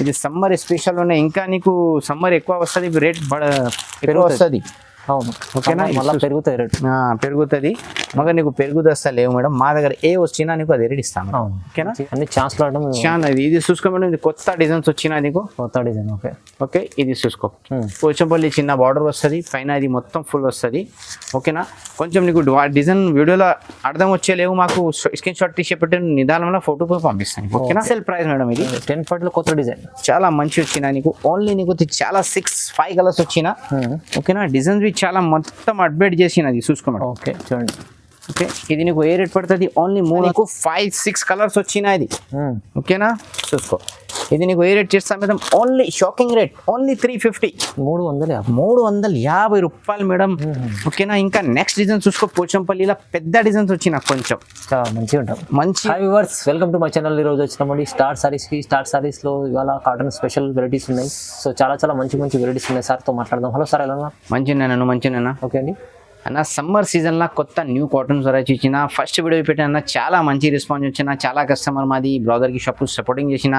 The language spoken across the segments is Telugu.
ఇది సమ్మర్ స్పెషల్ ఉన్నాయి. ఇంకా నీకు సమ్మర్ ఎక్కువ వస్తుంది, రేట్ ఎక్కువ వస్తుంది. అవును, ఓకేనా, మళ్ళీ పెరుగుతాయి రేట్. పెరుగుతుంది. మగర్ నీకు పెరుగుదస్తా లేవు మేడం, మా దగ్గర ఏ వచ్చినా నీకు అది రేట్ ఇస్తాను. ఓకేనా, అన్ని ఛాన్స్ లాడడం చాలా. ఇది చూసుకో మేడం, ఇది కొత్త డిజైన్స్ వచ్చినా నీకు, కొత్త డిజైన్. ఓకే ఓకే, ఇది చూసుకో, పోచంపల్లి చిన్న బార్డర్ వస్తుంది, పైన ఇది మొత్తం ఫుల్ వస్తుంది. ఓకేనా, కొంచెం నీకు డిజైన్ వీడియోలో అర్థం వచ్చేలేవు, మాకు స్క్రీన్ షాట్ తీసి పెట్టి నిదానంలో ఫోటో పంపిస్తాను. ఓకేనా, సేల్ ప్రైస్ మేడం ఇది 1040 కొత్త డిజైన్, చాలా మంచి వచ్చినా నీకు. ఓన్లీ నీకు చాలా 6-5 కలర్స్ వచ్చినా. ఓకేనా, డిజైన్స్ చాలా మొత్తం అప్డేట్ చేసినది చూసుకో మేడం. ఓకే చూడండి. ఓకే, ఇది నీకు ఏ రేట్ పడుతుంది? ఓన్లీ 5-6 కలర్స్ వచ్చినాయి ఇది. ఓకేనా, చూసుకో, ఇది నీకు ఏ రేట్ చేస్తాం madam? Only shocking rate, only 350, 350 రూపాయలు మేడం. ఓకేనా, ఇంకా నెక్స్ట్ డిజైన్ చూసుకో, పోచంపల్లిలో పెద్ద డిజైన్స్ వచ్చిన కొంచెం చాలా మంచిగా ఉంటాం. మంచి viewers, welcome to my channel. ఈ రోజు వచ్చినామండి స్టార్ సారీస్కి. స్టార్ సారీస్లో ఇవాళ కాటన్ స్పెషల్ వెరైటీస్ ఉన్నాయి. సో చాలా మంచి వెరైటీస్ ఉన్నాయి. సార్తో మాట్లాడదాం. హలో సార్, ఎలా ఉన్నారు? మంచిగా. ఓకే అండి అన్న, సమ్మర్ సీజన్లో కొత్త న్యూ కాటన్ వెరైటీ ఇచ్చిన ఫస్ట్ వీడియో పెట్టిన చాలా మంచి రెస్పాన్స్ వచ్చిన, చాలా కస్టమర్ మాది బ్రదర్కి షాప్ సపోర్టింగ్ చేసిన,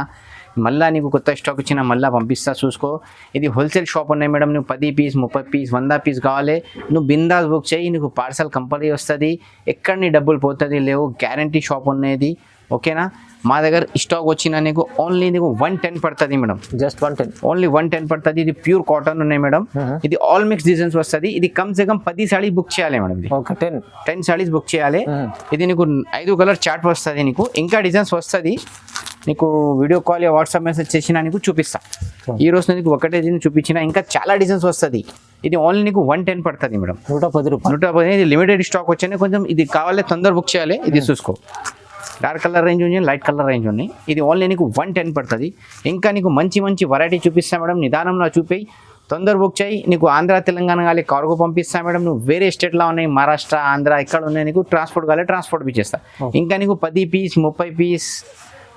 మళ్ళీ నీకు కొత్త స్టాక్ ఇచ్చిన మళ్ళీ పంపిస్తా. చూసుకో, ఇది హోల్సేల్ షాప్ ఉన్నాయి మేడం. నువ్వు 10 పీస్ 30 పీస్ 100 పీస్ కావాలి, నువ్వు బిందాస్ బుక్ చేయి, నీకు పార్సల్ కంపల్సరీ వస్తుంది. ఎక్కడ నీ డబ్బులు పోతుంది లేవు, గ్యారంటీ షాప్ ఉన్నది. ఓకేనా, మా దగ్గర స్టాక్ వచ్చిన నీకు ఓన్లీ నీకు 110 పడుతుంది మేడం. జస్ట్ 110, ఓన్లీ 110 పడుతుంది. ఇది ప్యూర్ కాటన్ ఉన్నాయి మేడం. ఇది ఆల్ మిక్స్ డిజైన్స్ వస్తుంది. ఇది కమ్ సే కమ్ 10 సాడీ బుక్ చేయాలి మేడం. ఇది 10 సాడీస్ బుక్ చేయాలి. ఇది నీకు 5 కలర్ చార్ట్ వస్తుంది. నీకు ఇంకా డిజైన్స్ వస్తుంది. నీకు వీడియో కాల్ या వాట్సాప్ మెసేజ్ చేసినా నీకు చూపిస్తా. ఈ రోజు నీకు ఒకటే డిజైన్ చూపించిన, ఇంకా చాలా డిజైన్స్ వస్తుంది. ఇది ఓన్లీ నీకు 110 పడుతుంది మేడం. 110 రూపాయలు. 110. ఇది లిమిటెడ్ స్టాక్ వచ్చాయి, కొంచెం ఇది కావాలి తొందర బుక్ చేయాలి. ఇది చూసుకో, డార్క్ కలర్ రేంజ్ ఉన్నాయి, లైట్ కలర్ రేంజ్ ఉన్నాయి. ఇది ఓన్లీ నీకు 110 పడుతుంది. ఇంకా నీకు మంచి వెరైటీ చూపిస్తా మేడం. నిదానంలో చూపి తొందర బుక్ చేయి. నీకు ఆంధ్ర తెలంగాణ కావాలి కార్గో పంపిస్తా మేడం. నువ్వు వేరే స్టేట్లో ఉన్నాయి, మహారాష్ట్ర ఆంధ్ర ఎక్కడ ఉన్నాయి, నీకు ట్రాన్స్పోర్ట్ కావాలి ట్రాన్స్పోర్ట్ బి చేస్తా. ఇంకా నీకు 10 పీస్ 30 పీస్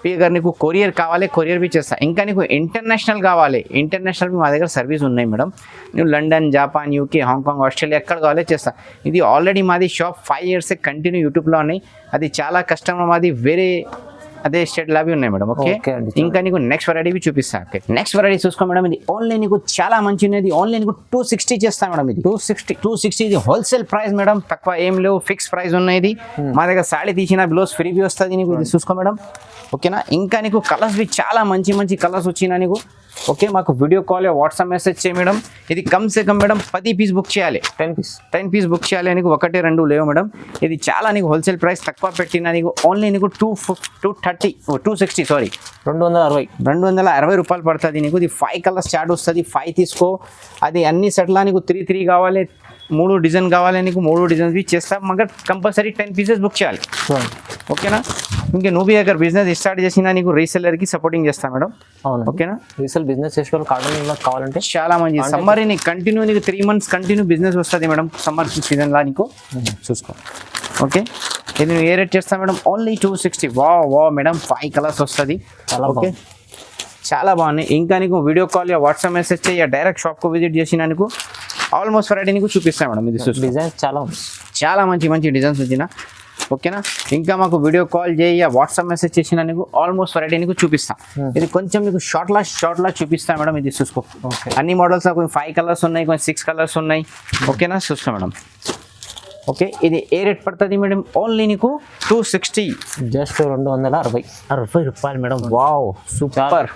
అगर నీకు కొరియర్ కావాలి కొరియర్ బి చేస్తా. ఇంకా నీకు ఇంటర్నేషనల్ కావాలి, ఇంటర్నేషనల్ మా దగ్గర సర్వీస్ ఉన్నాయి మేడం. నువ్వు London, Japan, UK, Hong Kong, Australia ఎక్కడ కావాలి చేస్తా. ఇది ఆల్రెడీ మాది షాప్ 5 years కంటిన్యూ యూట్యూబ్లో ఉన్నాయి. అది చాలా కస్టమర్ మాది వేరే అదే స్టేట్ లావి ఉన్నాయి మేడం. ఓకే, ఇంకా నీకు నెక్స్ట్ వెరైటీ చూపిస్తా. ఓకే, నెక్స్ట్ వెరైటీ చూసుకో మేడం. ఇది ఓన్లీ నీకు చాలా మంచి ఉన్నది. ఓన్లీ నీకు 260 చేస్తా మేడం. ఇది 260. ఇది హోల్సేల్ ప్రైస్ మేడం, తక్కువ ఏం లేవు, ఫిక్స్ ప్రైస్ ఉన్నాయి. మా దగ్గర సాడీ తీసిన బ్లౌజ్ ఫ్రీ బి వస్తుంది నీకు. ఇది చూసుకో మేడం. ఓకేనా, ఇంకా నీకు కలర్స్ బి చాలా మంచి కలర్స్ వచ్చినా నీకు. ఓకే, మాకు వీడియో కాల్ వాట్సాప్ మెసేజ్ చేయ మేడం. ఇది కమ్ సే కమ్ మేడం 10 పీస్ బుక్ చేయాలి, 10 పీస్ బుక్ చేయాలి. నీకు 1 2 లేవు మేడం. ఇది చాలా నీకు హోల్సేల్ ప్రైస్ తక్కువ పెట్టినా నీకు ఓన్లీ నీకు 260 సారీ 260 రూపాయలు పడుతుంది నీకు. ఇది 5 కలర్స్ చార్ట్ వస్తుంది. 5 తీసుకో. అది అన్ని సెట్లా నీకు 3 కావాలి, 3 డిజైన్ కావాలి నీకు, 3 డిజైన్స్ బి చేస్తా. మగర్ కంపల్సరీ 10 పీసెస్ బుక్ చేయాలి. ఓకేనా, ఇంకా నువ్వు అగర్ బిజినెస్ స్టార్ట్ చేసినా నీకు రీసెల్లర్కి సపోర్టింగ్ చేస్తా మేడం. ఓకేనా, రీసెల్ బిజినెస్ చేసే కాటన్ కావాలంటే చాలా మంచి. సమ్మర్ నీకు కంటిన్యూ నీకు 3 months కంటిన్యూ బిజినెస్ వస్తుంది మేడం. సమ్మర్ సీజన్లో నీకు చూసుకో. ఓకే, ఇది నువ్వు ఏ రేట్ చేస్తా మేడం? ఓన్లీ 260. వా మేడం, 5 కలర్స్ వస్తుంది. ఓకే, చాలా బాగున్నాయి. ఇంకా నీకు వీడియో కాల్ या వాట్సాప్ మెసేజ్ చేయ, డైరెక్ట్ షాప్కు విజిట్ చేసినా నీకు ఆల్మోస్ట్ వెరైటీ నీకు చూపిస్తాను మేడం. ఇది డిజైన్స్ చాలా మంచి డిజైన్స్ వచ్చిన. ఓకేనా, ఇంకా మాకు వీడియో కాల్ చేయ, వాట్సాప్ మెసేజ్ చేసిన నీకు ఆల్మోస్ట్ వెరైటీ నీకు చూపిస్తా. ఇది కొంచెం నీకు షార్ట్లా చూపిస్తా మేడం. ఇది చూసుకో, అన్ని మోడల్స్ కొన్ని 5 కలర్స్ ఉన్నాయి, కొన్ని 6 కలర్స్ ఉన్నాయి. ఓకేనా, చూసుకో మేడం. ఓకే, ఇది ఏ రేట్ పడుతుంది మేడం? ఓన్లీ నీకు 260, జస్ట్ 260 రూపాయలు మేడం. వావ్, సూపర్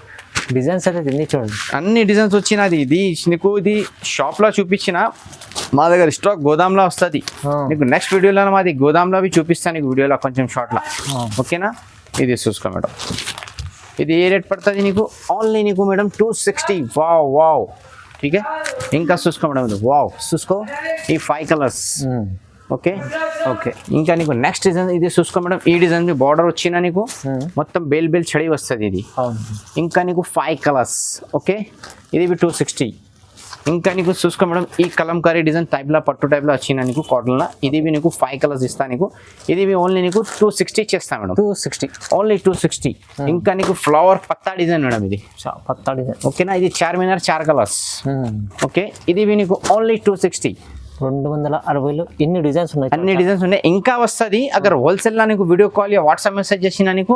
డిజైన్స్ అయితే తిని చూడండి, అన్ని డిజైన్స్ వచ్చినది. ఇది నీకు ఇది షాప్లో చూపించిన, మా దగ్గర స్టాక్ గోదాంలో వస్తుంది. నీకు నెక్స్ట్ వీడియోలో మాది గోదాంలో అవి చూపిస్తాను నీకు వీడియోలో కొంచెం షార్ట్లో. ఓకేనా, ఇది చూసుకో మేడం. ఇది ఏ రేట్ పడుతుంది నీకు? ఓన్లీ నీకు మేడం 260. వావ్ ఠీకే. ఇంకా చూసుకో మేడం. ఇది వావ్ చూసుకో, ఈ 5 కలర్స్. ఓకే, ఇంకా నీకు నెక్స్ట్ డిజైన్ ఇది చూసుకో మేడం. ఈ డిజైన్ బార్డర్ వచ్చినా నీకు మొత్తం బేల్ చడి వస్తుంది ఇది. ఇంకా నీకు 5 కలర్స్. ఓకే, ఇది 260. ఇంకా నీకు చూసుకో మేడం, ఈ కలంకారీ డిజైన్ టైప్లో పట్టు టైప్లో వచ్చిన నీకు కాటన్లో. ఇది నీకు 5 కలర్స్ ఇస్తా నీకు. ఇది ఓన్లీ నీకు 260 చేస్తా మేడం. 260, ఓన్లీ 260. ఇంకా నీకు ఫ్లవర్ పత్తా డిజైన్ మేడం. ఇది పత్తా డిజైన్. ఓకేనా, ఇది 4 మీనార్ 4 కలర్స్. ఓకే, ఇది నీకు ఓన్లీ 260. 260లో ఎన్ని డిజైన్స్ ఉన్నాయి? అన్ని డిజైన్స్ ఉన్నాయి, ఇంకా వస్తుంది. అगर హోల్సేల్లో నీకు వీడియో కాల్ వాట్సాప్ మెసేజ్ చేసినా నీకు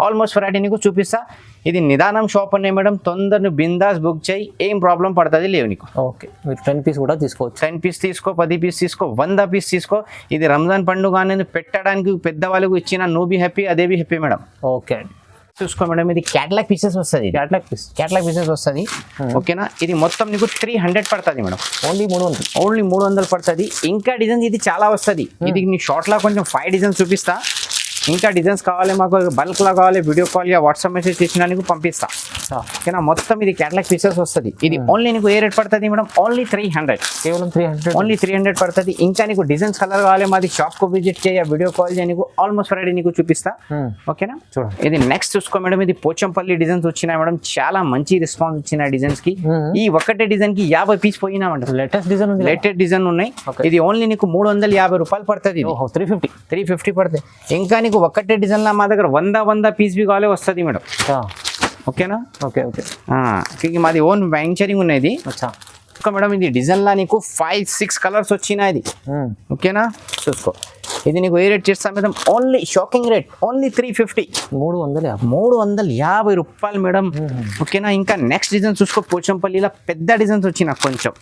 ఆల్మోస్ట్ వెరైటీ నీకు చూపిస్తా. ఇది నిదానం షాప్ ఉన్నాయి మేడం, తొందరని బిందాస్ బుక్ చేయి, ఏం ప్రాబ్లం పడుతుంది లేవు నీకు. ఓకే, మీరు 10 పీస్ కూడా తీసుకోవచ్చు. 10 పీస్ తీసుకో, 10 పీస్ తీసుకో, 100 పీస్ తీసుకో. ఇది రంజాన్ పండుగ అనేది పెట్టడానికి పెద్దవాళ్ళకు ఇచ్చిన నువ్వు బీ హ్యాపీ, అదే బీ హ్యాపీ మేడం. ఓకే అండి, చూసుకో మేడం, ఇది క్యాటలాగ్ పీసెస్ వస్తుంది. క్యాటలాగ్ పీసెస్ వస్తుంది, ఓకేనా. ఇది మొత్తం నీకు 300 పడుతుంది మేడం. ఓన్లీ 300 పడుతుంది. ఇంకా డిజైన్స్ ఇది చాలా వస్తుంది. ఇది నీ షార్ట్లో కొంచెం 5 డిజైన్స్ చూపిస్తా. ఇంకా డిజైన్స్ కావాలి మాకు, బల్క్లో కావాలి, వీడియో కాల్ వాట్సాప్ మెసేజ్ చేసినా నీకు పంపిస్తా, ఓకేనా. మొత్తం ఇది క్యాటలాగ్ పీసెస్ వస్తుంది. ఇది ఓన్లీ నీకు ఏ రేట్ పడుతుంది మేడం? ఓన్లీ 300, కేవలం 300, ఓన్లీ 300 పడుతుంది. ఇంకా నీకు డిజైన్స్ కలర్ కావాలి మాది షాప్కు విజిట్ చేయ, వీడియో కాల్ చేయ, నీకు ఆల్మోస్ట్ వెరైటీ నీకు చూపిస్తా, ఓకేనా. చూడండి, ఇది నెక్స్ట్ చూసుకో మేడం, ఇది పోచంపల్లి డిజైన్స్ వచ్చినాయి మేడం. చాలా మంచి రెస్పాన్స్ వచ్చినాయి డిజైన్స్ కి. ఈ ఒక్కటే డిజైన్ కి 50 పీస్ పోయినా మేడం. లేటెస్ట్ డిజైన్ ఉన్నాయి. ఇది ఓన్లీ నీకు 350 రూపాయలు పడుతుంది. 350 పడుతుంది. ఇంకా నీకు ఒక్కటే డిజైన్ లా మా దగ్గర 100 పీస్ బి కావాలి వస్తుంది మేడం, ఓకేనా. ఓకే, మాది ఓన్ మ్యానుఫ్యాక్చరింగ్ ఉన్నది. ఓకే మేడం, ఇది డిజైన్ లా నీకు 5-6 కలర్స్ వచ్చినాయి, ఓకేనా. చూసుకో, ఇది నీకు ఏ రేట్ చేస్తాం madam? Only shocking rate, only 350, 350 రూపాయలు మేడం, ఓకేనా. ఇంకా నెక్స్ట్ డిజైన్ చూసుకో, పోచంపల్లిలో పెద్ద డిజైన్స్ వచ్చిన కొంచెం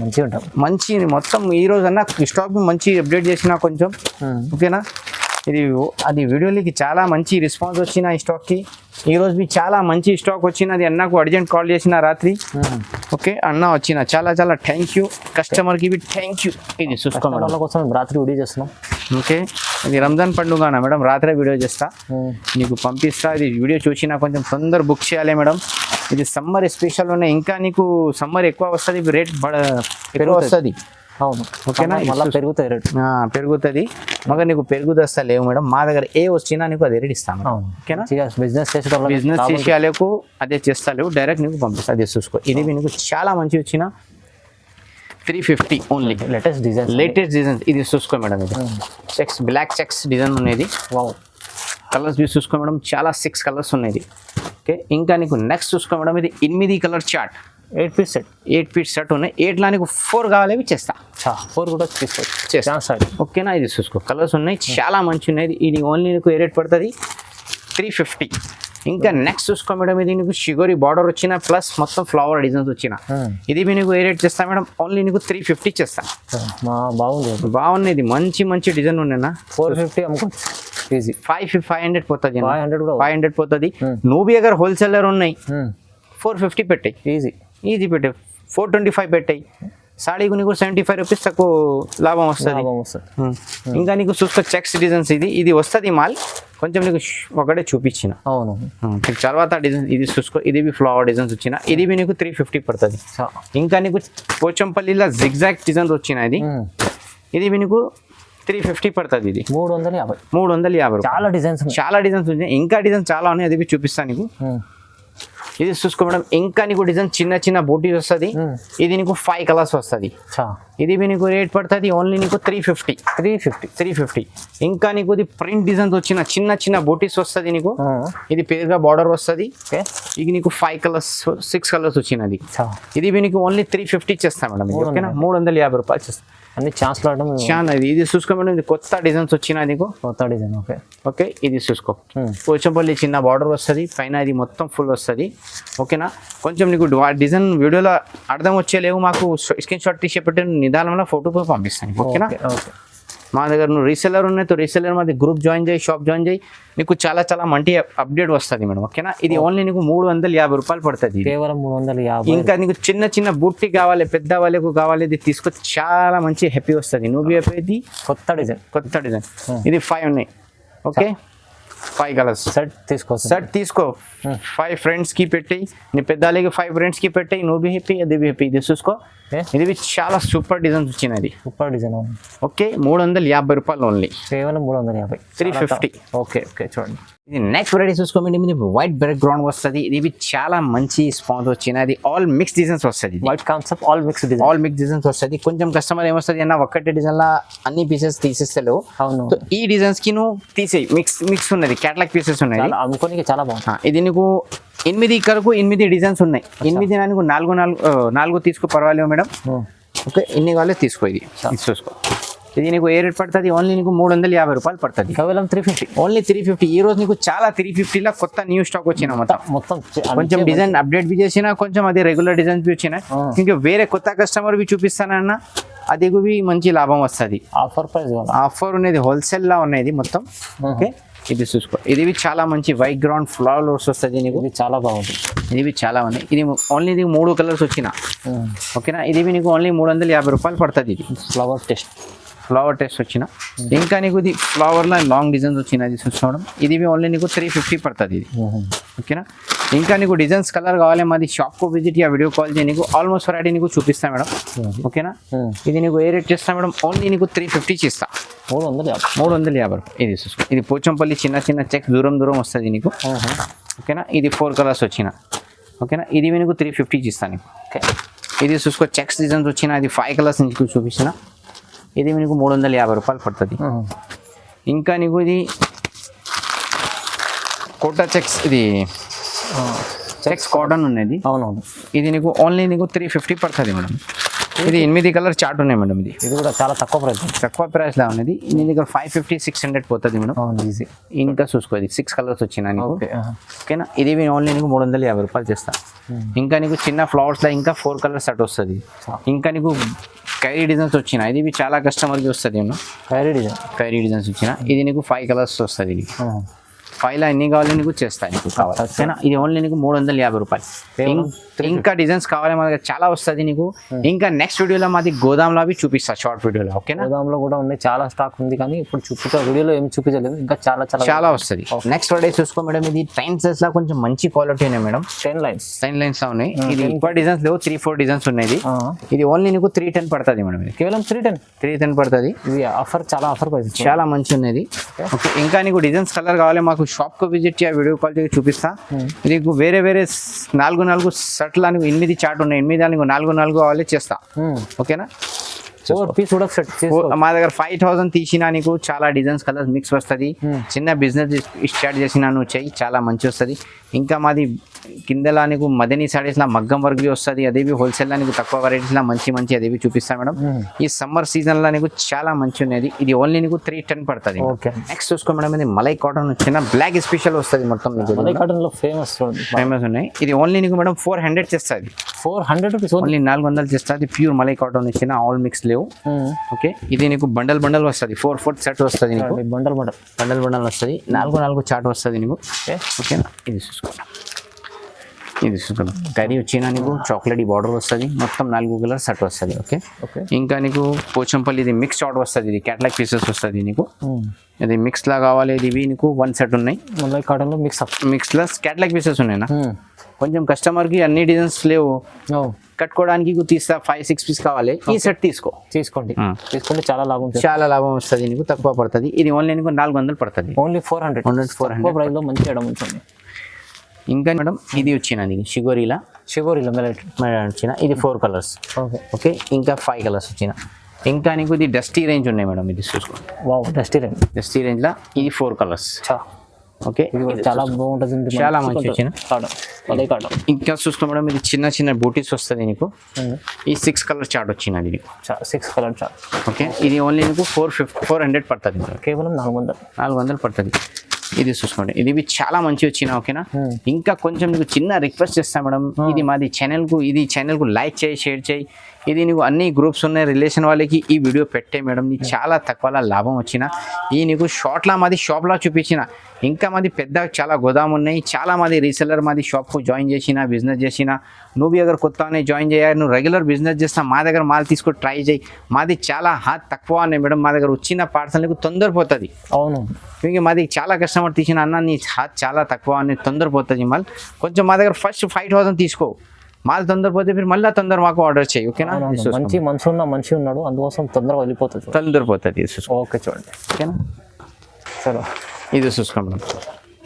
మంచిగా ఉంటాం, మంచి మొత్తం ఈ రోజు అన్న స్టాక్ మంచి అప్డేట్ చేసిన కొంచెం, ఓకేనా. ఇది అది వీడియోలకి చాలా మంచి రెస్పాన్స్ వచ్చిన ఈ స్టాక్కి. ఈ రోజు మీ చాలా మంచి స్టాక్ వచ్చినది. అన్నకు అర్జెంట్ కాల్ చేసిన రాత్రి, ఓకే అన్న వచ్చిన చాలా చాలా థ్యాంక్ యూ, కస్టమర్కి బి థ్యాంక్ యూ. ఇది చూసుకోవడం కోసం రాత్రి వీడియో చేస్తున్నాం, ఓకే. ఇది రంజాన్ పండుగ మేడం, రాత్రి వీడియో చేస్తా, నీకు పంపిస్తా. ఇది వీడియో చూసినా కొంచెం తొందర బుక్ చేయాలి మేడం. ఇది సమ్మర్ స్పెషల్ ఉన్నాయి, ఇంకా నీకు సమ్మర్ ఎక్కువ వస్తుంది, రేట్ ఎక్కువ వస్తుంది, అవును, ఓకేనా. పెరుగుతాయి రేట్, పెరుగుతుంది. మగ నీకు పెరుగుదస్తా లేవు మేడం, మా దగ్గర ఏ వచ్చినా నీకు అదే రేట్ ఇస్తాను, ఓకేనా. బిజినెస్ చేసే వాళ్ళకు అదే చేస్తా లేవు, డైరెక్ట్ నీకు పంపిస్తా, అదే చూసుకో. ఇది నీకు చాలా మంచి వచ్చిన 350 ఓన్లీ. లేటెస్ట్ డిజైన్స్ ఇది చూసుకో మేడం. ఇది చెక్స్, బ్లాక్ చెక్స్ డిజైన్ ఉన్నది. కలర్స్ బి చూసుకో మేడం, చాలా 6 కలర్స్ ఉన్నాయి, ఓకే. ఇంకా నీకు నెక్స్ట్ చూసుకో మేడం, ఇది 8 కలర్ చార్ట్, 8 పీస్ సెట్ ఉన్నాయి. 8లో నీకు 4 కావాలి చేస్తా, 4 కూడా తీసుకోవచ్చు, ఓకేనా. ఇది చూసుకో, కలర్స్ ఉన్నాయి, చాలా మంచి ఉన్నాయి. ఇది ఓన్లీ నీకు ఏ రేట్ పడుతుంది? 350. ఇంకా నెక్స్ట్ చూసుకో మేడం, ఇది నీకు షిగోరి బార్డర్ వచ్చిన ప్లస్ మొత్తం ఫ్లవర్ డిజైన్స్ వచ్చిన. ఇది మీకు ఏ రేట్ చేస్తా మేడం? ఓన్లీ నీకు 350 చేస్తా. బాగున్నాయి, ఇది మంచి డిజైన్ ఉన్నాయినా. 450 అమ్ముకోవచ్చు, 500 పోతుంది, 500 పోతుంది. నువ్వు బి అగర్ హోల్సేలర్ ఉన్నాయి 450 పెట్టాయి, ఈజీ పెట్టాయి. 425 పెట్టాయి. సాడీకు నీకు 75 రూపీస్ తక్కువ లాభం వస్తుంది. ఇంకా నీకు చూసుకో, చెక్స్ డిజైన్స్ ఇది వస్తుంది మాల్, కొంచెం నీకు ఒకటే చూపించిన. అవును, తర్వాత డిజైన్ ఇది చూసుకో, ఇది బి ఫ్లవర్ డిజైన్స్ వచ్చిన. ఇది బి నీకు 350 పడుతుంది. ఇంకా నీకు పోచంపల్లిలో జిగ్జాగ్ డిజైన్స్ వచ్చిన. ఇది బి నీకు 350 పడుతుంది. ఇది 350. చాలా డిజైన్స్ ఉన్నాయి, ఇంకా డిజైన్స్ చాలా ఉన్నాయి, అది బి చూపిస్తాను నీకు. ఇది చూసుకో మేడం, ఇంకా నీకు డిజైన్ చిన్న బూటీస్ వస్తుంది. ఇది నీకు 5 కలర్స్ వస్తుంది. ఇది నీకు రేట్ పడుతుంది ఓన్లీ నీకు 350. ఇంకా నీకు ఇది ప్రింట్ డిజైన్స్ వచ్చిన చిన్న బూటీస్ వస్తుంది నీకు. ఇది పేరుగా బార్డర్ వస్తుంది. ఇది నీకు 6 కలర్స్ వచ్చినది. ఇది నీకు ఓన్లీ 350 చేస్తా మేడం, ఓకేనా. 350 రూపాయలు చేస్తా. అన్ని ఛాన్స్ చాలా. ఇది చూసుకో మేడం, ఇది కొత్త డిజైన్స్ వచ్చిన నీకు, కొత్త డిజైన్, ఓకే. ఇది చూసుకో, పోచంపల్లి చిన్న బార్డర్ వస్తుంది, పైన ఇది మొత్తం ఫుల్ వస్తుంది, ఓకేనా. కొంచెం నీకు డిజైన్ వీడియోలో అర్థం వచ్చేలేవు, మాకు స్క్రీన్ షాట్ తీసి పెట్టి నిదానంలో ఫోటో పంపిస్తాను, ఓకేనా. మా దగ్గర నువ్వు రీసెల్లర్ ఉన్నాయి, రీసెల్లర్ మాది గ్రూప్ జాయిన్ చేయి, షాప్ జాయిన్ చేయి, నీకు చాలా మంచి అప్డేట్ వస్తుంది మేడం, ఓకేనా. ఇది ఓన్లీ నీకు 350 రూపాయలు పడుతుంది, కేవలం 350. ఇంకా నీకు చిన్న బూట్టి కావాలి, పెద్ద వాళ్ళకు కావాలి, ఇది తీసుకో, చాలా మంచి హ్యాపీ వస్తుంది. నువ్వు హ్యాపీ. కొత్త డిజైన్ ఇది 5 ఉన్నాయి, ఓకే. 5 కలర్స్ సెట్ తీసుకో. 5 ఫ్రెండ్స్కి పెట్టి, నీ పెద్దలకి 5 ఫ్రెండ్స్కి పెట్టి, నువ్వు బి హ్యాపీ, అది బి హ్యాపీ. ఇది చూసుకో, ఇది చాలా సూపర్ డిజైన్స్ వచ్చినది, ఓకే. 350 రూపాయలు ఓన్లీ, కేవలం 350. 350, ఓకే. చూడండి, ఇది నెక్స్ట్ వెరైటీ చూసుకోండి. ఇది వైట్ బ్యాక్గ్రౌండ్ వస్తుంది. ఇది చాలా మంచి స్పాన్స్ వచ్చినది. ఆల్ మిక్స్ డిజైన్స్ వస్తుంది. White concept, all mix designs వస్తుంది. కొంచెం కస్టమర్ ఏమొస్తుంది అన్న, ఒక్కటే డిజైన్ లా అన్ని పీసెస్ తీసేస్తలేవు. అవును, ఈ డిజైన్స్ కి నువ్వు తీసేయి, మిక్స్ ఉన్నది, క్యాటలాగ్ పీసెస్ ఉన్నాయి, అమ్ముకోనికి చాలా బాగుంది. ఇది నీకు 8 కరకు 8 డిజైన్స్ ఉన్నాయి. 8 నీకు 4 తీసుకో, పర్వాలేదు మేడం. ఓకే ఎన్ని కావాలో తీసుకో ఇది చూసుకో. ఇది నీకు ఏ రేట్ పడుతుంది? ఓన్లీ నీకు 350 రూపాయలు పడుతుంది. కేవలం 350. ఓన్లీ 350. ఈ రోజు నీకు చాలా 350లో కొత్త న్యూ స్టాక్ వచ్చిన మొత్తం కొంచెం డిజైన్ అప్డేట్ బి చేసిన, కొంచెం అది రెగ్యులర్ డిజైన్స్ బి వచ్చినాయి. ఇంకా వేరే కొత్త కస్టమర్ బి చూపిస్తానన్నా అది మంచి లాభం వస్తుంది. ఆఫర్ ప్రైస్ ఆఫర్ ఉన్నది హోల్సేల్ లా ఉన్నది మొత్తం. ఓకే ఇది చూసుకో. ఇది చాలా మంచి వైట్ గ్రౌండ్ ఫ్లవర్స్ వస్తుంది నీకు. ఇది చాలా బాగుంటుంది. ఇది చాలా ఉన్నాయి. ఇది ఓన్లీ నీకు 3 కలర్స్ వచ్చిన. ఓకేనా ఇది నీకు ఓన్లీ 350 రూపాయలు పడుతుంది. ఇది ఫ్లవర్ టెస్ట్ వచ్చిన. ఇంకా నీకు ఇది ఫ్లవర్లో లాంగ్ డిజైన్స్ వచ్చిన. ఇది చూసుకోవడం ఇది ఓన్లీ నీకు 350 పడుతుంది ఇది. ఓకేనా ఇంకా నీకు డిజైన్స్ కలర్ కావాలి మాది షాప్కు విజిట్ యా వీడియో కాల్ చేయి. నీకు ఆల్మోస్ట్ వెరైటీ నీకు చూపిస్తాను మేడం. ఓకేనా ఇది నీకు ఏ రేట్ చేస్తా మేడం? ఓన్లీ నీకు 350 చేస్తా. 350 రూపాయలు. ఇది చూసుకో. ఇది పోచంపల్లి చిన్న చిన్న చెక్స్ దూరం వస్తుంది నీకు. ఓకేనా ఇది 4 కలర్స్ వచ్చిన. ఓకేనా ఇది నీకు 350 ఇస్తాను నీకు. ఓకే ఇది చూసుకో. చెక్స్ డిజైన్స్ వచ్చిన. అది 5 కలర్స్ నీకు చూపించిన. ఇది నీకు 350 రూపాయలు పడుతుంది. ఇంకా నీకు ఇది కోటా చెక్స్, ఇది చెక్స్ కాటన్ ఉన్నది. అవునవును ఇది నీకు ఓన్లీ నీకు 350 పడుతుంది మేడం. ఇది 8 కలర్ చార్ట్ ఉన్నాయి మేడం. ఇది కూడా చాలా తక్కువ ప్రైస్లో ఉన్నది. నీ దగ్గర 550 600 పోతుంది మేడం. ఈజీ. ఇంకా చూసుకో. ఇది 6 కలర్స్ వచ్చినా నీకు. ఓకేనా ఇది ఓన్లీ నీకు 350 రూపాయలు చేస్తా. ఇంకా నీకు చిన్న ఫ్లవర్స్లో ఇంకా 4 కలర్స్ సెట్ వస్తుంది. ఇంకా నీకు కైరీ డిజైన్స్ వచ్చిన. ఇది చాలా కస్టమర్కి వస్తుంది. కైరీ డిజైన్స్ వచ్చిన. ఇది నీకు 5 కలర్స్ వస్తుంది. 5లో ఎన్ని కావాలి నీకు చేస్తాను నీకు కావాలి. ఓకేనా ఇది ఓన్లీ నీకు 350 రూపాయలు. ఇంకా డిజైన్స్ కావాలి మా దగ్గర చాలా వస్తుంది నీకు. ఇంకా నెక్స్ట్ వీడియోలో మాది గోదాంలో అవి చూపిస్తా షార్ట్ వీడియోలో. ఓకేనా గోదాంలో కూడా ఉన్నాయి, చాలా స్టాక్ ఉంది. కానీ ఇప్పుడు వీడియోలో ఏం చూపించలేదు. ఇంకా చాలా వస్తుంది. నెక్స్ట్ వీడియో చూసుకో మేడం. ఇది టైన్ సైజ్ లా కొంచెం మంచి క్వాలిటీ ఉన్నాయి మేడం. 10 లైన్స్ ఉన్నాయి. ఇది ఎక్కువ డిజైన్స్ లేవు. 3-4 డిజైన్స్ ఉన్నాయి. ఇది ఓన్లీ నీకు 310 పడుతుంది మేడం. ఇది కేవలం 310 పడుతుంది. ఇది ఆఫర్ ప్రైస్ చాలా మంచి ఉన్నది. ఓకే ఇంకా నీకు డిజైన్స్ కలర్ కావాలి మాకు షాప్కు విజిట్ చేయ వీడియో కాల్ చేసి చూపిస్తా. నీకు వేరే 4 సెట్ల 8 చార్ట్ ఉన్నాయి. 8 నీకు 4 కావాలి చేస్తా. ఓకేనా మా దగ్గర 5000 తీసినా నీకు చాలా డిజైన్స్ కలర్స్ మిక్స్ వస్తుంది. చిన్న బిజినెస్ స్టార్ట్ చేసినా నువ్వు చెయ్యి, చాలా మంచి వస్తుంది. ఇంకా మాది కిందలా నీకు మదనీ సారీస్లా మగ్గం వర్క్ వస్తుంది. అదేవి హోల్సేల్లో నీకు తక్కువ వెరైటీస్లా మంచి అదేవి చూపిస్తాను మేడం. ఈ సమ్మర్ సీజన్లో నీకు చాలా మంచి ఉన్నది. ఇది ఓన్లీ నీకు 310 పడుతుంది. నెక్స్ట్ చూసుకో మేడం. ఇది మలై కాటన్ వచ్చిన బ్లాక్ స్పెషల్ వస్తుంది మొత్తం. మలై కాటన్ లో ఫేమస్ ఉన్నాయి. ఇది ఓన్లీ నీకు మేడం 400 చేస్తుంది. 400 రూపీస్ ఓన్లీ 400 చేస్తుంది. ప్యూర్ మలై కాటన్ వచ్చిన. ఆల్ మిక్స్ లేవు. ఓకే ఇది నీకు బండల్ వస్తుంది. 4 సెట్ వస్తుంది నీకు. బండల్ వస్తుంది. 4 చార్ట్ వస్తుంది నీకు. ఓకేనా ఇది చూసుకోండి. కర్రీ వచ్చినా నీకు చాక్లెట్ బార్డర్ వస్తుంది. మొత్తం 4 కలర్ సెట్ వస్తుంది. ఓకే ఇంకా నీకు పోచంపల్లి ఇది మిక్స్ చార్ట్ వస్తుంది. ఇది క్యాటలాగ్ పీసెస్ వస్తుంది నీకు. ఇది మిక్స్ లా కావాలి. ఇది నీకు 1 సెట్ ఉన్నాయి. కాటన్ లో మిక్స్ లా క్యాటలాగ్ పీసెస్ ఉన్నాయి. కొంచెం కస్టమర్ కి అన్ని డిజైన్స్ లేవు కట్టుకోవడానికి తీస్తా. 5-6 పీస్ కావాలి. ఈ సెట్ తీసుకోండి. చాలా లాభం వస్తుంది నీకు. తక్కువ పడుతుంది. ఇది ఓన్లీ నీకు 400 పడుతుంది. ఓన్లీ 400 ప్రైస్ లో మంచి ఐటమ్ ఉంటుంది. ఇంకా మేడం ఇది వచ్చినది షిగోరీలా వచ్చిన. ఇది 4 కలర్స్. ఓకే ఇంకా 5 కలర్స్ వచ్చిన. ఇంకా నీకు ఇది డస్టీ రేంజ్ ఉన్నాయి మేడం. ఇది చూసుకోండి. డస్టీ రేంజ్ లా ఇది 4 కలర్స్. ఓకే చాలా బాగుంటుంది. చాలా మంచి వచ్చిన. ఇంకా చూసుకో మేడం. ఇది చిన్న బూటీస్ వస్తుంది నీకు. ఈ 6 కలర్ చార్ట్ వచ్చినది నీకు. 6 కలర్ చార్ట్. ఓకే ఇది ఓన్లీ నీకు 400 పడుతుంది. కేవలం 400 పడుతుంది. ఇది చూసుకోండి. ఇది చాలా మంచి వచ్చిన. ఓకేనా ఇంకా కొంచెం నీకు చిన్న రిక్వెస్ట్ చేస్తా మేడం. ఇది మాది ఛానల్కు లైక్ చేయి, షేర్ చేయి. ఇది నీకు అన్ని గ్రూప్స్ ఉన్నాయి రిలేషన్ వాళ్ళకి ఈ వీడియో పెట్టే మేడం. నీకు చాలా తక్కువ లాభం వచ్చిన. ఈ నీకు షార్ట్లా మాది షాప్లా చూపించిన. ఇంకా మాది పెద్ద చాలా గోదాం ఉన్నాయి. చాలా మాది రీసెల్లర్ మాది షాప్కు జాయిన్ చేసిన, బిజినెస్ చేసిన. నువ్వు దగ్గర కొత్తనే జాయిన్ చేయాలి. నువ్వు రెగ్యులర్ బిజినెస్ చేస్తా మా దగ్గర మాల్ తీసుకొని ట్రై చేయి. మాది చాలా తక్కువ ఉన్నాయి మేడం. మా దగ్గర వచ్చిన పార్సల్ నీకు తొందరపోతుంది. అవును ఇంక మాది చాలా కస్టమర్ తీసిన అన్న నీ చాలా తక్కువ అని తొందరపోతుంది మాల్. కొంచెం మా దగ్గర ఫస్ట్ 5000 తీసుకో. మాల్ తొందరపోతే మీరు మళ్ళీ మాకు ఆర్డర్ చేయి. ఓకేనా మంచి మనిషి ఉన్నాడు అందుకోసం తొందరపోతుంది. ఓకే చూడండి. ఓకేనా సరే ఇది చూసుకోండి.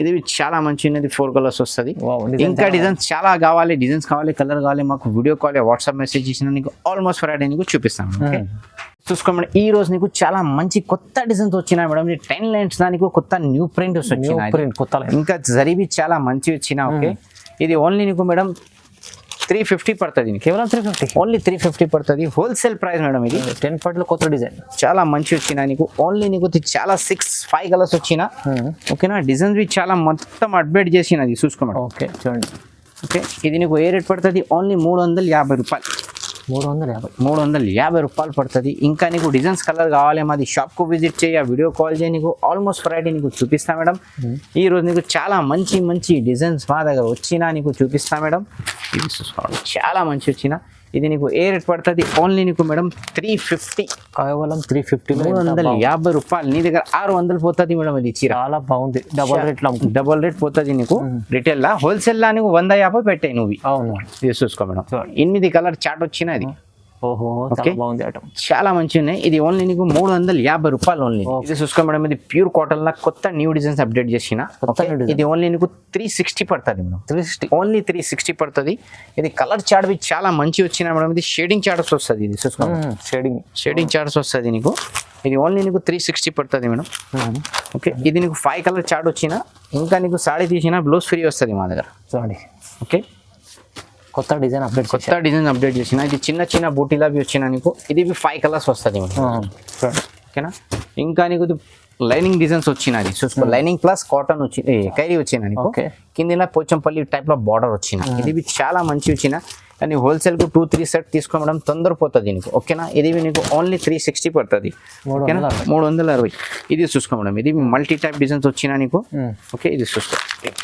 ఇది చాలా మంచి ఉన్నది. 4 కలర్స్ వస్తుంది. ఇంకా డిజైన్స్ చాలా కావాలి. డిజైన్స్ కావాలి, కలర్ కావాలి మాకు వీడియో కాల్ వాట్సాప్ మెసేజ్ చేసిన నీకు ఆల్మోస్ట్ ఫ్రైడే నీకు చూపిస్తాను. ఓకే చూసుకోండి. ఈ రోజు నీకు చాలా మంచి కొత్త డిజైన్స్ వచ్చినాయి మేడం. 10 లైన్స్ నీకు కొత్త న్యూ ప్రింట్ వచ్చినాయి. ఇంకా జరీబీ చాలా మంచి వచ్చిన. ఓకే ఇది ఓన్లీ నీకు మేడం 350 పడుతుంది దీనికి. కేవలం 350. ఓన్లీ 350 పడుతుంది. హోల్సేల్ ప్రైస్ మేడం ఇది. 10 పట్లో కొత్త డిజైన్ చాలా మంచి వచ్చిన నీకు. ఓన్లీ నీకు చాలా 6-5 కలర్స్ వచ్చిన. ఓకేనా, డిజైన్స్ బి చాలా మొత్తం అప్డేట్ చేసినది చూసుకో మేడం. ఓకే చూడండి. ఓకే, ఇది నీకు ఏ రేట్ పడుతుంది? ఓన్లీ 350 రూపాయలు. 350 రూపాయలు పడుతుంది. ఇంకా నీకు డిజైన్స్ కలర్ కావాలి మాది షాప్కు విజిట్ చేయి, వీడియో కాల్ చేయి, నీకు ఆల్మోస్ట్ వెరైటీ నీకు చూపిస్తా మేడం. ఈ రోజు నీకు చాలా మంచి మంచి డిజైన్స్ మా దగ్గర వచ్చినా నీకు చూపిస్తా మేడం. ఇది చూసుకోవాలి, చాలా మంచి వచ్చిన. ఇది నీకు ఏ రేట్ పడుతుంది? ఓన్లీ నీకు మేడం 350. కేవలం 350. 350 రూపాయలు. నీ దగ్గర 600 పోతుంది మేడం. ఇది చీర చాలా బాగుంది. డబల్ రేట్ పోతుంది నీకు. రిటైల్ లా, హోల్సేల్ లా నీకు 150 పెట్టాయి నువ్వు. అవును, ఇది చూసుకో మేడం. 8 కలర్ చాట్ వచ్చినది. ఓహో, ఓకే, బాగుంది ఐటమ్, చాలా మంచి ఉన్నాయి. ఇది ఓన్లీ నీకు 350 రూపాయలు ఓన్లీ. ఇది చూసుకో మేడం, ఇది ప్యూర్ కాటన్ లా కొత్త న్యూ డిజైన్స్ అప్డేట్ చేసిన. ఇది ఓన్లీ నీకు 360 పడుతుంది మేడం. 360, ఓన్లీ 360 పడుతుంది. ఇది కలర్ చార్ట్ బి చాలా మంచి వచ్చిన మేడం. ఇది షేడింగ్ చార్ట్స్ వస్తుంది. ఇది చూసుకో, షేడింగ్ చార్ట్స్ వస్తుంది నీకు. ఇది ఓన్లీ నీకు 360 పడుతుంది మేడం. ఓకే, ఇది నీకు 5 కలర్ చార్ట్ వచ్చిన. ఇంకా నీకు సాడీ తీసిన బ్లౌజ్ ఫ్రీ వస్తుంది మా దగ్గర. చూడండి, ఓకే, కొత్త డిజైన్ అప్డేట్ చేసిన. ఇది చిన్న చిన్న బూటీలా వచ్చిన నీకు. ఇది 5 కలర్స్ వస్తుంది మేడం. ఓకేనా, ఇంకా నీకు లైనింగ్ డిజైన్స్ వచ్చినది చూసుకో. లైనింగ్ ప్లస్ కాటన్ వచ్చి కైరీ వచ్చిన నీకు. కింద పోచంపల్లి టైప్ లో బార్డర్ వచ్చిన. ఇది చాలా మంచి వచ్చిన. కానీ హోల్సేల్ కు 2-3 సెట్ తీసుకోవడం తొందరపోతుంది నీకు. ఓకేనా, ఇది నీకు ఓన్లీ 360 పడుతుంది. ఓకేనా, 360. ఇది చూసుకో మేడం, ఇది మల్టీ టైప్ డిజైన్స్ వచ్చిన నీకు. ఓకే, ఇది చూసుకో,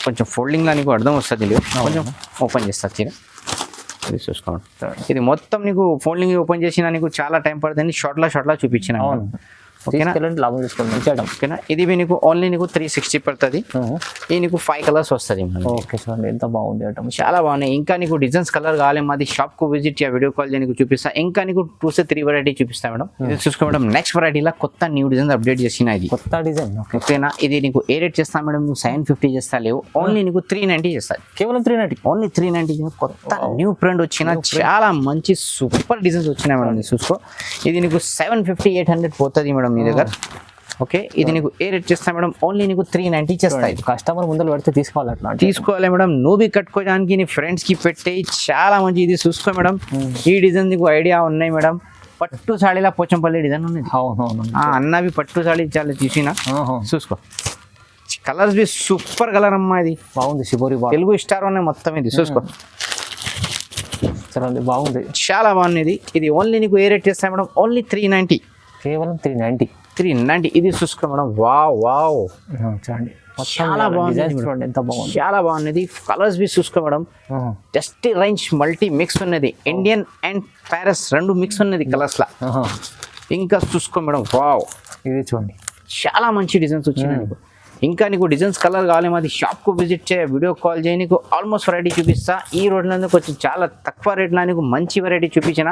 కొంచెం ఫోల్డింగ్ లా నీకు అర్థం వస్తుంది. కొంచెం ఓపెన్ చేస్తా చీర. ఇది చూసుకోండి, ఇది మొత్తం నీకు ఫోల్డింగ్ ఓపెన్ చేసినా నీకు చాలా టైం పడుతుంది. షార్ట్ లా చూపించిన. ఓకేనా, లాభం తీసుకోండి. ఓకేనా, ఇది నీకు ఓన్లీ నీకు 360 పడుతుంది. ఇది నీకు 5 కలర్స్ వస్తుంది. ఓకే, చూడండి ఎంత బాగుంది ఐటమ్, చాలా బాగున్నాయి. ఇంకా నీకు డిజైన్స్ కలర్ కావాలి మాది షాప్ కు విజిట్ చేయ, వీడియో కాల్ చేయ, నీకు చూపిస్తా. ఇంకా నీకు 2-3 వెరైటీ చూపిస్తా మేడం. ఇది చూసుకో మేడం, నెక్స్ట్ వెరైటీలో కొత్త న్యూ డిజైన్స్ అప్డేట్ చేసిన. ఇది కొత్త డిజైన్. ఓకేనా, ఇది నీకు ఏ రేట్ చేస్తా మేడం? నువ్వు 750 చేస్తా లేవు, ఓన్లీ నీకు 390 చేస్తా. కేవలం 390, ఓన్లీ 390. కొత్త న్యూ ప్రింట్ వచ్చిన, చాలా మంచి సూపర్ డిజైన్స్ వచ్చినాయి మేడం. ఇది చూసుకో, ఇది నీకు 750-800 పోతుంది మేడం నీ దగ్గర. ఓకే, ఇది నీకు ఏ రేట్ చేస్తా మేడం? ఓన్లీ నీకు 390 చేస్తాయి. కస్టమర్ ముందర పెడితే తీసుకోవాలి మేడం. నువ్వు కట్టుకోవడానికి నీ ఫ్రెండ్స్ కి పెట్టి చాలా మంచి. ఇది చూసుకో మేడం, ఈ డిజైన్ నీకు ఐడియా ఉన్నాయి మేడం. పట్టు సాడీలా పోచంపల్లి డిజైన్ ఉన్నది. అన్నవి పట్టు సాడీ చాలా చూసిన. చూసుకో, కలర్స్ బి సూపర్ కలర్ అమ్మా. ఇది బాగుంది, శిబోరి తెలుగు స్టార్ ఉన్నాయి మొత్తం. ఇది చూసుకో, బాగుంది, చాలా బాగుంది. ఇది ఓన్లీ నీకు ఏ రేట్ చేస్తా మేడం? ఓన్లీ 390. కేవలం 390. ఇది చూసుకో మేడం. వావ్, చూడండి, చాలా బాగుంది. ఎంత బాగుంది, చాలా బాగున్నది. కలర్స్ బి చూసుకో madam. Just range multi mix ఉన్నది. ఇండియన్ అండ్ ప్యారిస్ రెండు మిక్స్ ఉన్నది కలర్స్ లా. ఇంకా చూసుకో మేడం, వావ్, ఇది చూడండి, చాలా మంచి డిజైన్స్ వచ్చినాయి నీకు. ఇంకా నీకు డిజైన్స్ కలర్ కావాలి మాది షాప్ కు విజిట్ చేయ, వీడియో కాల్ చేయ, నీకు ఆల్మోస్ట్ వెరైటీ చూపిస్తా. ఈ రోజులో కొంచెం చాలా తక్కువ రేట్లో నీకు మంచి వెరైటీ చూపించిన.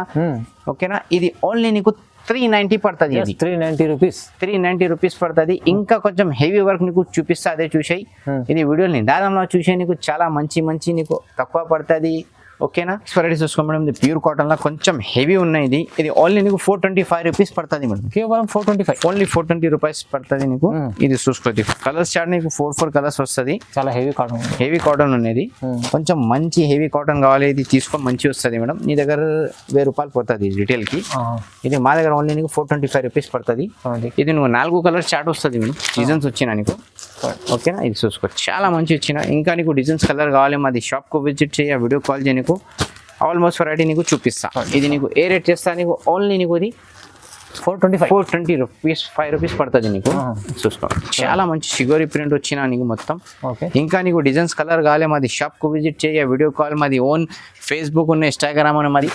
ఓకేనా, ఇది ఓన్లీ నీకు 390 పడుతుంది. ఇది 390 రూపీస్ పడుతుంది. ఇంకా కొంచెం హెవీ వర్క్ నీకు చూపిస్తా, అదే చూసాయి. ఇది వీడియోని దాదాపు చూసే నీకు చాలా మంచి నీకు తక్కువ పడుతుంది. ఓకేనా, వెరైటీ చూసుకో మేడం. ఇది ప్యూర్ కాటన్ లా కొంచెం హెవీ ఉన్నాయి. ఇది ఓన్లీ నీకు 425 రూపీస్ పడుతుంది మేడం. కేవలం 425, ఓన్లీ 420 రూపీస్ పడుతుంది నీకు. ఇది చూసుకోండి, కలర్స్ చార్ట్ నీకు 4 కలర్స్ వస్తుంది. చాలా హెవీ కాటన్ ఉన్నది. కొంచెం మంచి హెవీ కాటన్ కావాలి, ఇది తీసుకో, మంచి వస్తుంది మేడం. నీ దగ్గర 1000 రూపాయలు పోతుంది రిటైల్ కి. ఇది మా దగ్గర ఓన్లీ నీకు 425 రూపీస్ పడుతుంది. ఇది నువ్వు 4 కలర్స్ చార్ట్ వస్తుంది మేడం. డిజైన్స్ వచ్చినా నీకు. ఓకేనా, ఇది చూసుకో, చాలా మంచి వచ్చిన. ఇంకా నీకు డిజైన్స్ కలర్ కావాలి మాది షాప్ కు విజిట్ చేయ, వీడియో కాల్ చేయ, నీకు ఆల్మోస్ట్ వెరైటీ నీకు చూపిస్తా. ఇది నీకు ఏ రేట్ చేస్తా? నీకు ఓన్లీ నీకు ఇది 420 రూపీస్, 5 రూపీస్ పడుతుంది నీకు. చూసుకో, చాలా మంచి షిగోరి ప్రింట్ వచ్చిన నీకు మొత్తం. ఇంకా నీకు డిజైన్స్ కలర్ కావాలి మాది షాప్ కు విజిట్ చేయ, వీడియో కాల్ మాది ఓన్ ఫేస్బుక్ ఉన్న ఇన్స్టాగ్రామ్ అని మరి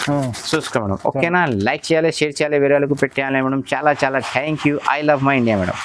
చూసుకో మేడం. ఓకేనా, లైక్ చేయాలి, షేర్ చేయాలి, వేరే వాళ్ళకు పెట్టేయాలి మేడం. చాలా thank you. I love my India madam.